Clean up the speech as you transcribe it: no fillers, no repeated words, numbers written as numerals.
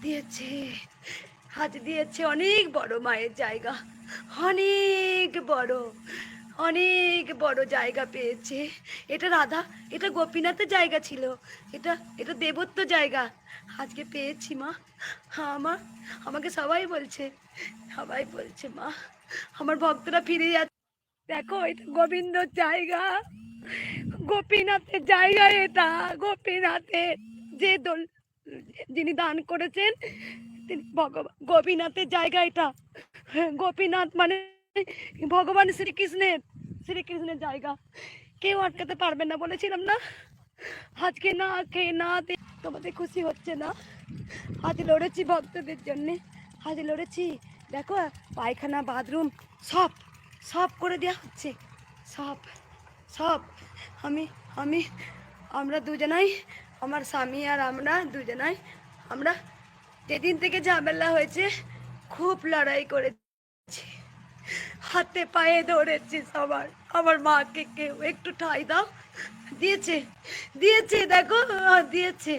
দিয়েছে, আজ দিয়েছে অনেক বড় মায়ের জায়গা, অনেক বড়, অনেক বড় জায়গা পেয়েছে। এটা রাধা, এটা গোপীনাথের জায়গা ছিল, এটা এটা দেবত্ব জায়গা, আজকে পেয়েছি মা। হ্যাঁ মা, আমাকে সবাই বলছে, সবাই বলছে মা আমার ভক্তরা ফিরে যাচ্ছে। দেখো এটা গোবিন্দর জায়গা, গোপীনাথের জায়গা, এটা গোপীনাথের, যে দোল যিনি দান করেছেন তিনি ভগবান, গোপীনাথের জায়গা এটা। গোপীনাথ মানে ভগবান শ্রীকৃষ্ণের, শ্রীকৃষ্ণের জায়গা, কেউ আটকাতে পারবে না, বলেছিলাম না। আজকে না খেয়ে না তোমাদের খুশি হচ্ছে না? আজ লড়েছি ভক্তদের জন্যে, আজ লড়েছি। দেখো পায়খানা বাথরুম সব সব করে দেওয়া হচ্ছে, সব সব। আমি আমি আমরা দুজনাই, আমার স্বামী আর আমরা দুজনাই, আমরা যেদিন থেকে ঝামেলা হয়েছে খুব লড়াই করেছি, হাতে পায়ে ধরেছি সবার। আমার মাকে কেউ একটু ঠাঁই দাও, দিয়েছে, দিয়েছে, দেখো দিয়েছে,